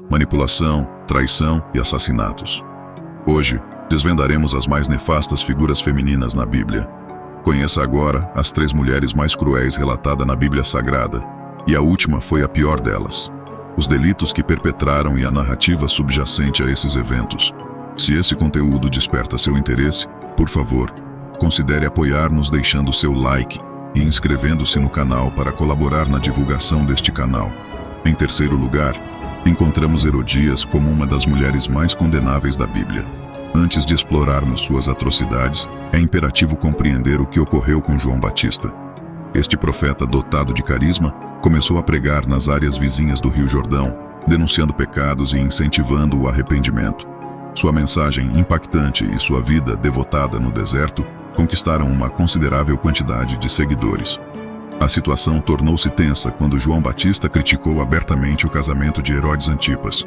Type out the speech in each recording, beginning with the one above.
manipulação, traição e assassinatos. Hoje, desvendaremos as mais nefastas figuras femininas na Bíblia. Conheça agora as 3 mulheres mais cruéis relatadas na Bíblia Sagrada, e a última foi a pior delas. Os delitos que perpetraram e a narrativa subjacente a esses eventos. Se esse conteúdo desperta seu interesse, por favor, considere apoiar-nos deixando seu like e inscrevendo-se no canal para colaborar na divulgação deste canal. Em terceiro lugar, encontramos Herodias como uma das mulheres mais condenáveis da Bíblia. Antes de explorarmos suas atrocidades, é imperativo compreender o que ocorreu com João Batista. Este profeta dotado de carisma começou a pregar nas áreas vizinhas do Rio Jordão, denunciando pecados e incentivando o arrependimento. Sua mensagem impactante e sua vida devotada no deserto conquistaram uma considerável quantidade de seguidores. A situação tornou-se tensa quando João Batista criticou abertamente o casamento de Herodes Antipas.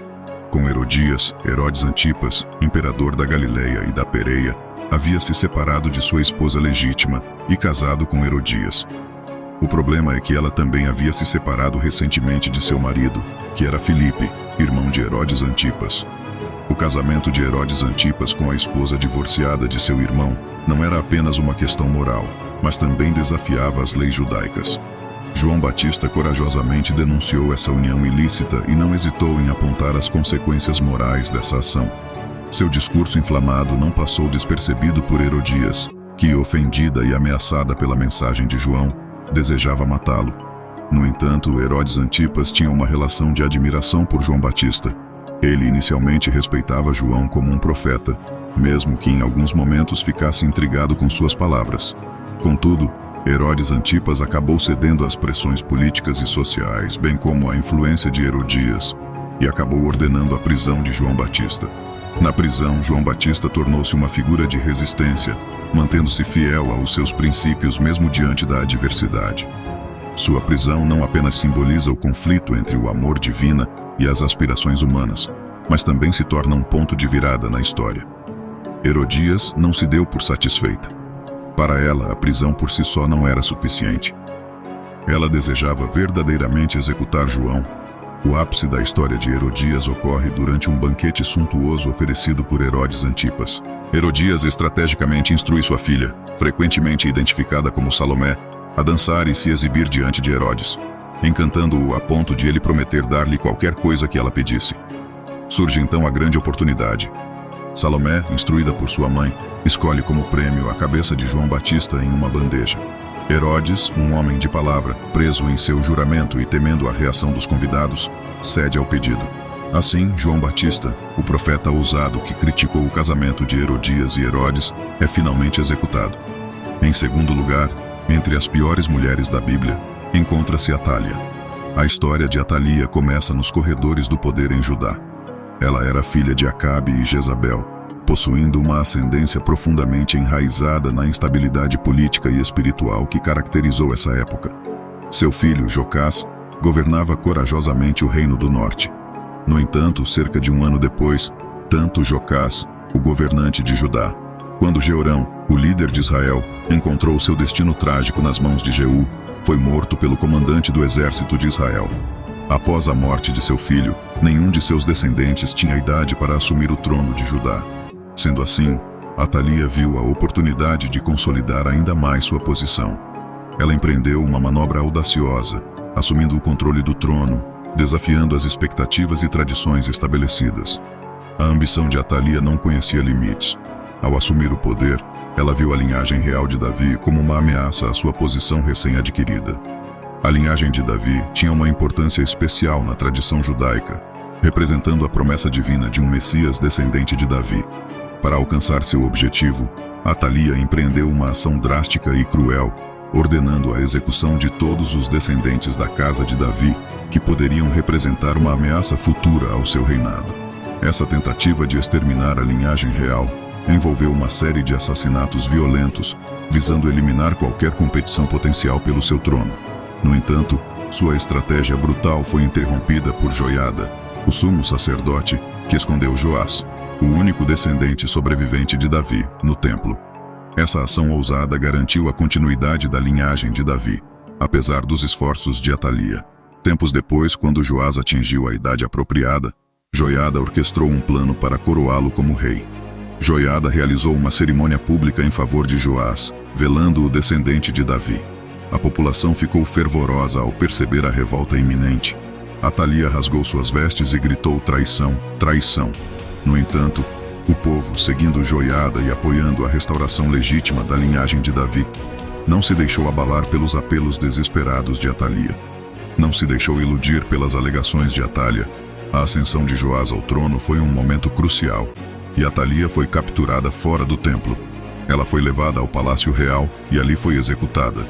Com Herodias, Herodes Antipas, imperador da Galileia e da Pérea, havia se separado de sua esposa legítima e casado com Herodias. O problema é que ela também havia se separado recentemente de seu marido, que era Filipe, irmão de Herodes Antipas. O casamento de Herodes Antipas com a esposa divorciada de seu irmão não era apenas uma questão moral, mas também desafiava as leis judaicas. João Batista corajosamente denunciou essa união ilícita e não hesitou em apontar as consequências morais dessa ação. Seu discurso inflamado não passou despercebido por Herodias, que, ofendida e ameaçada pela mensagem de João, desejava matá-lo. No entanto, Herodes Antipas tinha uma relação de admiração por João Batista. Ele inicialmente respeitava João como um profeta, mesmo que em alguns momentos ficasse intrigado com suas palavras. Contudo, Herodes Antipas acabou cedendo às pressões políticas e sociais, bem como à influência de Herodias, e acabou ordenando a prisão de João Batista. Na prisão, João Batista tornou-se uma figura de resistência, mantendo-se fiel aos seus princípios mesmo diante da adversidade. Sua prisão não apenas simboliza o conflito entre o amor divino e as aspirações humanas, mas também se torna um ponto de virada na história. Herodias não se deu por satisfeita. Para ela, a prisão por si só não era suficiente. Ela desejava verdadeiramente executar João. O ápice da história de Herodias ocorre durante um banquete suntuoso oferecido por Herodes Antipas. Herodias estrategicamente instrui sua filha, frequentemente identificada como Salomé, a dançar e se exibir diante de Herodes, encantando-o a ponto de ele prometer dar-lhe qualquer coisa que ela pedisse. Surge então a grande oportunidade. Salomé, instruída por sua mãe, escolhe como prêmio a cabeça de João Batista em uma bandeja. Herodes, um homem de palavra, preso em seu juramento e temendo a reação dos convidados, cede ao pedido. Assim, João Batista, o profeta ousado que criticou o casamento de Herodias e Herodes, é finalmente executado. Em segundo lugar, entre as piores mulheres da Bíblia, encontra-se Atália. A história de Atalia começa nos corredores do poder em Judá. Ela era filha de Acabe e Jezabel, possuindo uma ascendência profundamente enraizada na instabilidade política e espiritual que caracterizou essa época. Seu filho, Jocás, governava corajosamente o Reino do Norte. No entanto, cerca de um ano depois, tanto Jocás, o governante de Judá, quando Jeorão, o líder de Israel, encontrou seu destino trágico nas mãos de Jeú, foi morto pelo comandante do exército de Israel. Após a morte de seu filho, nenhum de seus descendentes tinha idade para assumir o trono de Judá. Sendo assim, Atalia viu a oportunidade de consolidar ainda mais sua posição. Ela empreendeu uma manobra audaciosa, assumindo o controle do trono, desafiando as expectativas e tradições estabelecidas. A ambição de Atalia não conhecia limites. Ao assumir o poder, ela viu a linhagem real de Davi como uma ameaça à sua posição recém-adquirida. A linhagem de Davi tinha uma importância especial na tradição judaica, representando a promessa divina de um Messias descendente de Davi. Para alcançar seu objetivo, Atalia empreendeu uma ação drástica e cruel, ordenando a execução de todos os descendentes da casa de Davi que poderiam representar uma ameaça futura ao seu reinado. Essa tentativa de exterminar a linhagem real envolveu uma série de assassinatos violentos, visando eliminar qualquer competição potencial pelo seu trono. No entanto, sua estratégia brutal foi interrompida por Joiada, o sumo sacerdote, que escondeu Joás, o único descendente sobrevivente de Davi, no templo. Essa ação ousada garantiu a continuidade da linhagem de Davi, apesar dos esforços de Atalia. Tempos depois, quando Joás atingiu a idade apropriada, Joiada orquestrou um plano para coroá-lo como rei. Joiada realizou uma cerimônia pública em favor de Joás, velando o descendente de Davi. A população ficou fervorosa ao perceber a revolta iminente. Atalia rasgou suas vestes e gritou: traição, traição. No entanto, o povo, seguindo Joiada e apoiando a restauração legítima da linhagem de Davi, não se deixou abalar pelos apelos desesperados de Atalia. Não se deixou iludir pelas alegações de Atália. A ascensão de Joás ao trono foi um momento crucial, e Atalia foi capturada fora do templo. Ela foi levada ao palácio real e ali foi executada.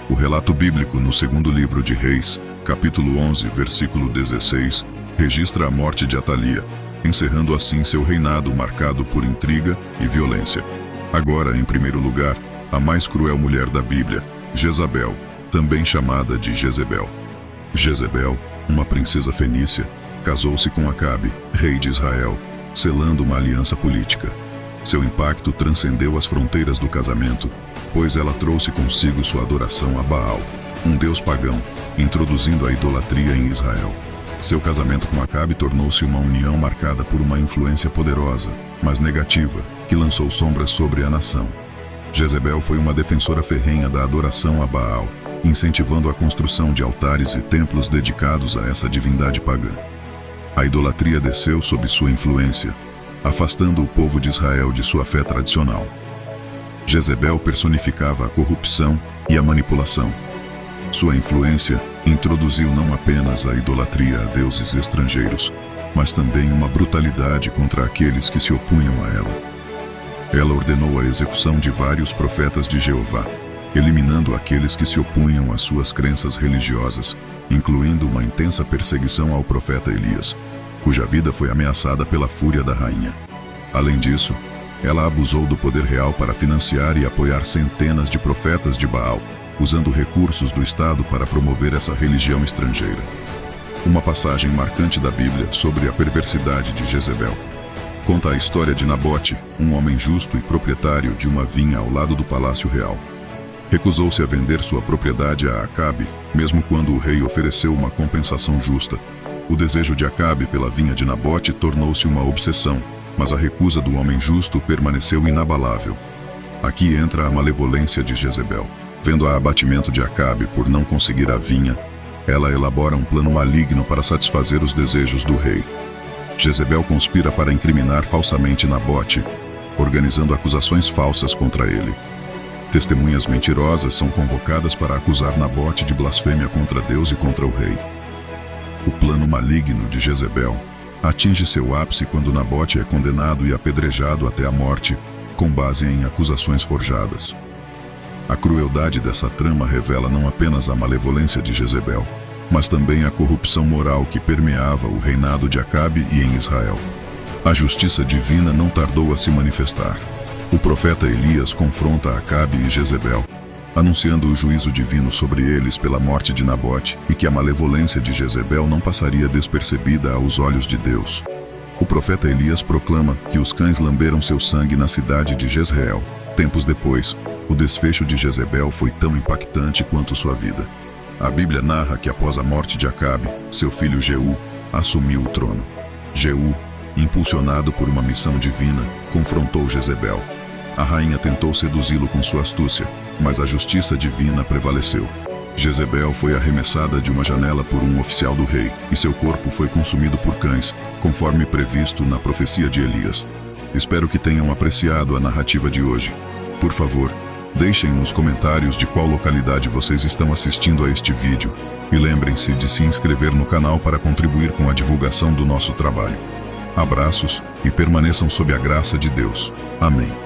O relato bíblico no segundo livro de Reis, capítulo 11, versículo 16, registra a morte de Atalia, encerrando assim seu reinado marcado por intriga e violência. Agora, em primeiro lugar, a mais cruel mulher da Bíblia, Jezabel, também chamada de Jezebel. Jezebel, uma princesa fenícia, casou-se com Acabe, rei de Israel, selando uma aliança política. Seu impacto transcendeu as fronteiras do casamento, pois ela trouxe consigo sua adoração a Baal, um deus pagão, introduzindo a idolatria em Israel. Seu casamento com Acabe tornou-se uma união marcada por uma influência poderosa, mas negativa, que lançou sombras sobre a nação. Jezebel foi uma defensora ferrenha da adoração a Baal, incentivando a construção de altares e templos dedicados a essa divindade pagã. A idolatria desceu sob sua influência, afastando o povo de Israel de sua fé tradicional. Jezebel personificava a corrupção e a manipulação. Sua influência introduziu não apenas a idolatria a deuses estrangeiros, mas também uma brutalidade contra aqueles que se opunham a ela. Ela ordenou a execução de vários profetas de Jeová, eliminando aqueles que se opunham às suas crenças religiosas, incluindo uma intensa perseguição ao profeta Elias, cuja vida foi ameaçada pela fúria da rainha. Além disso, ela abusou do poder real para financiar e apoiar centenas de profetas de Baal, usando recursos do Estado para promover essa religião estrangeira. Uma passagem marcante da Bíblia sobre a perversidade de Jezebel conta a história de Nabote, um homem justo e proprietário de uma vinha ao lado do palácio real. Recusou-se a vender sua propriedade a Acabe, mesmo quando o rei ofereceu uma compensação justa. O desejo de Acabe pela vinha de Nabote tornou-se uma obsessão, mas a recusa do homem justo permaneceu inabalável. Aqui entra a malevolência de Jezebel. Vendo o abatimento de Acabe por não conseguir a vinha, ela elabora um plano maligno para satisfazer os desejos do rei. Jezebel conspira para incriminar falsamente Nabote, organizando acusações falsas contra ele. Testemunhas mentirosas são convocadas para acusar Nabote de blasfêmia contra Deus e contra o rei. O plano maligno de Jezebel atinge seu ápice quando Nabote é condenado e apedrejado até a morte, com base em acusações forjadas. A crueldade dessa trama revela não apenas a malevolência de Jezebel, mas também a corrupção moral que permeava o reinado de Acabe e em Israel. A justiça divina não tardou a se manifestar. O profeta Elias confronta Acabe e Jezebel, anunciando o juízo divino sobre eles pela morte de Nabote e que a malevolência de Jezebel não passaria despercebida aos olhos de Deus. O profeta Elias proclama que os cães lamberam seu sangue na cidade de Jezreel. Tempos depois, o desfecho de Jezebel foi tão impactante quanto sua vida. A Bíblia narra que após a morte de Acabe, seu filho Jeú assumiu o trono. Jeú, impulsionado por uma missão divina, confrontou Jezebel. A rainha tentou seduzi-lo com sua astúcia, mas a justiça divina prevaleceu. Jezebel foi arremessada de uma janela por um oficial do rei, e seu corpo foi consumido por cães, conforme previsto na profecia de Elias. Espero que tenham apreciado a narrativa de hoje. Por favor, deixem nos comentários de qual localidade vocês estão assistindo a este vídeo, e lembrem-se de se inscrever no canal para contribuir com a divulgação do nosso trabalho. Abraços e permaneçam sob a graça de Deus. Amém.